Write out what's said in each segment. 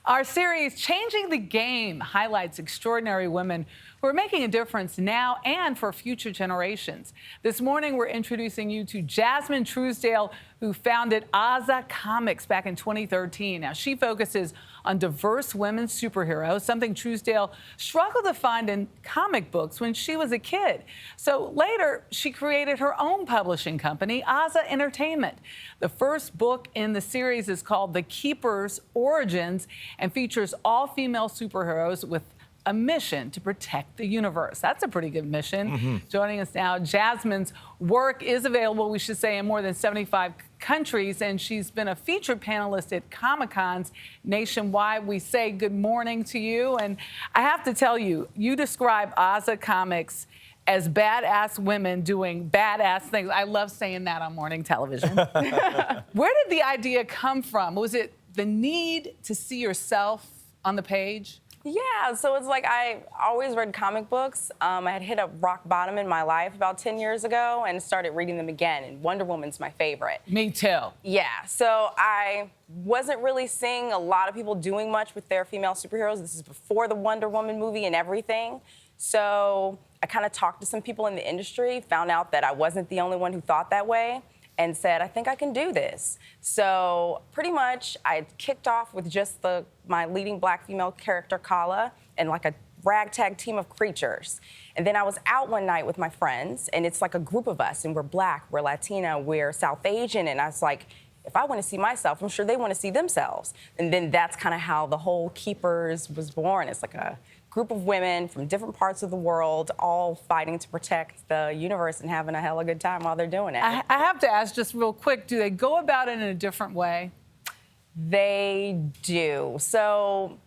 Our series, Changing the Game, highlights extraordinary women who are making a difference now and for future generations. This morning, we're introducing you to Jazmin Truesdale, who founded Aza Comics back in 2013. Now, she focuses on diverse women superheroes, something Truesdale struggled to find in comic books when she was a kid. So later, she created her own publishing company, Aza Entertainment. The first book in the series is called The Keeper's Origins and features all-female superheroes with a mission to protect the universe. That's a pretty good mission. Joining us now, Jazmin's work is available, we should say, in more than 75 countries, and she's been a featured panelist at Comic-Cons nationwide. We say good morning to you, and I have to tell you, you describe Aza Comics as badass women doing badass things. I love saying that on morning television. Where did the idea come from? Was it the need to see yourself on the page? Yeah, so it's like I always read comic books. I had hit a rock bottom in my life about 10 years ago and started reading them again, and Wonder Woman's my favorite. Me too. Yeah, so I wasn't really seeing a lot of people doing much with their female superheroes. This is before the Wonder Woman movie and everything. So I kind of talked to some people in the industry, found out that I wasn't the only one who thought that way, and said, I think I can do this. So pretty much I kicked off with just my leading black female character, Kala, and like a ragtag team of creatures. And then I was out one night with my friends, and it's like a group of us, and we're black, we're Latina, we're South Asian, and I was like, if I want to see myself, I'm sure they want to see themselves. And then that's kind of how the whole Keepers was born. It's like a group of women from different parts of the world all fighting to protect the universe and having a hella good time while they're doing it. I have to ask just real quick, do they go about it in a different way? They do. So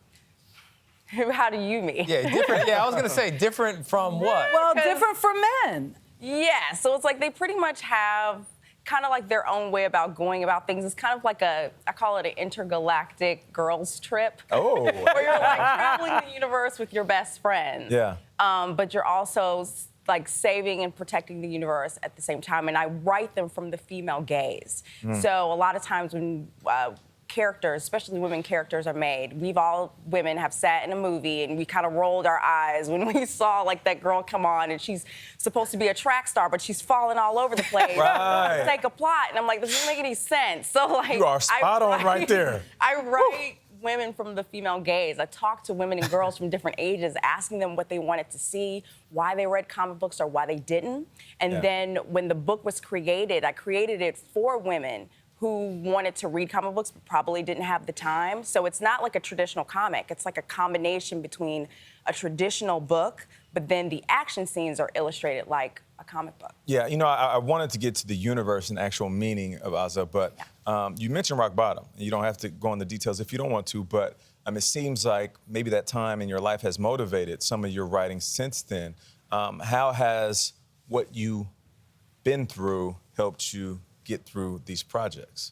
how do you mean? Yeah, different. Yeah, I was going to say different from what? Well, different from men. Yeah, so it's like they pretty much have kind of like their own way about going about things. It's kind of like I call it an intergalactic girls trip. Oh. Where you're like traveling the universe with your best friends. Yeah. But you're also like saving and protecting the universe at the same time. And I write them from the female gaze. So a lot of times when characters, especially women characters, are made, women have sat in a movie and we kind of rolled our eyes when we saw like that girl come on and she's supposed to be a track star, but she's falling all over the place Right. for the sake of plot. And I'm like, this doesn't make any sense. So like, You are spot on right there. I write women from the female gaze. I talk to women and girls from different ages, asking them what they wanted to see, why they read comic books or why they didn't. And then when the book was created, I created it for women who wanted to read comic books but probably didn't have the time. So it's not like a traditional comic. It's like a combination between a traditional book, but then the action scenes are illustrated like a comic book. Yeah, you know, I wanted to get to the universe and actual meaning of Aza, but you mentioned rock bottom. You don't have to go into details if you don't want to, but it seems like maybe that time in your life has motivated some of your writing since then. How has what you've been through helped you get through these projects?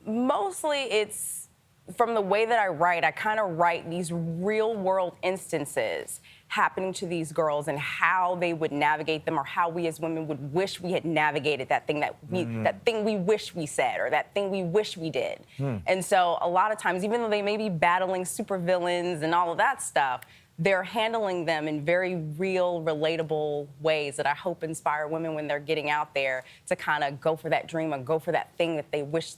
Mostly it's from the way that I write. I kind of write these real world instances happening to these girls and how they would navigate them, or how we as women would wish we had navigated that thing that thing we wish we said, or that thing we wish we did. And so a lot of times, even though they may be battling supervillains and all of that stuff, they're handling them in very real, relatable ways that I hope inspire women when they're getting out there to kind of go for that dream or go for that thing that they wish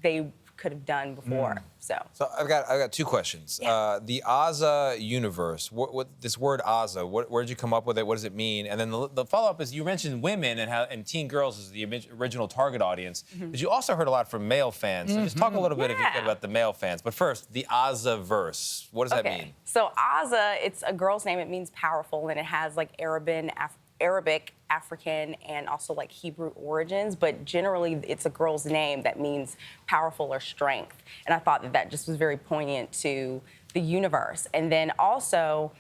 they could have done before. So I've got two questions. Yeah. The Aza Universe, what this word Aza, where did you come up with it? What does it mean? And then the follow-up is you mentioned women and teen girls as the original target audience, but you also heard a lot from male fans. So just talk a little bit if you could about the male fans. But first, the Aza verse. What does that mean? So Aza, it's a girl's name. It means powerful, and it has like Arabic, African, and also like Hebrew origins, but generally it's a girl's name that means powerful or strength. And I thought that just was very poignant to the universe. And then also,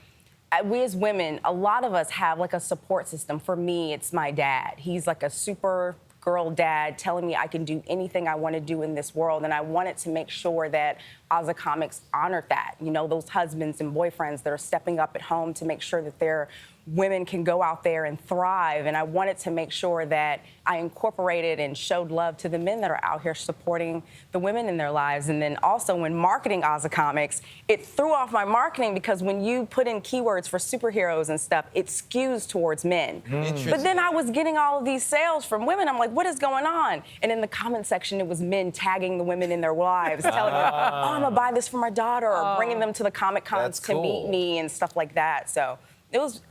we as women, a lot of us have like a support system. For me, it's my dad. He's like a super girl dad telling me I can do anything I want to do in this world, and I wanted to make sure that Aza Comics honored that. You know, those husbands and boyfriends that are stepping up at home to make sure that their women can go out there and thrive. And I wanted to make sure that I incorporated and showed love to the men that are out here supporting the women in their lives. And then also when marketing Aza Comics, it threw off my marketing because when you put in keywords for superheroes and stuff, it skews towards men. But then I was getting all of these sales from women. I'm like, what is going on? And in the comment section, it was men tagging the women in their lives, telling them, oh, I'm gonna buy this for my daughter, or bringing them to the Comic Cons to meet me and stuff like that. So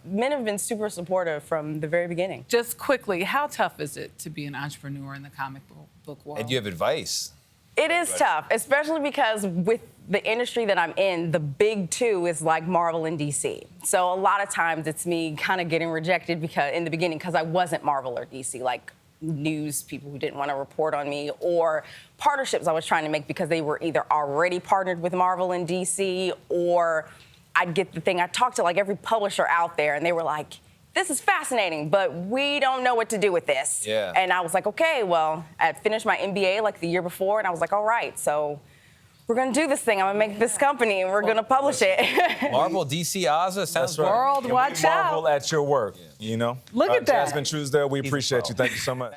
men have been super supportive from the very beginning. Just quickly, how tough is it to be an entrepreneur in the comic book world? And you have advice. It is tough, especially because with the industry that I'm in, the big two is like Marvel and DC. So a lot of times it's me kind of getting rejected because in the beginning because I wasn't Marvel or DC, like news people who didn't want to report on me, or partnerships I was trying to make because they were either already partnered with Marvel and DC, or I'd get the thing, I talked to like every publisher out there and they were like, this is fascinating, but we don't know what to do with this. Yeah. And I was like, okay, well, I had finished my MBA like the year before and I was like, all right, so we're gonna do this thing. I'm gonna make this company and we're gonna publish it. Marvel, DC, Aza, sounds right. World, And watch we out. marvel at your work, you know? Look at that. Jazmin Truesdale, we appreciate you. Thank you so much.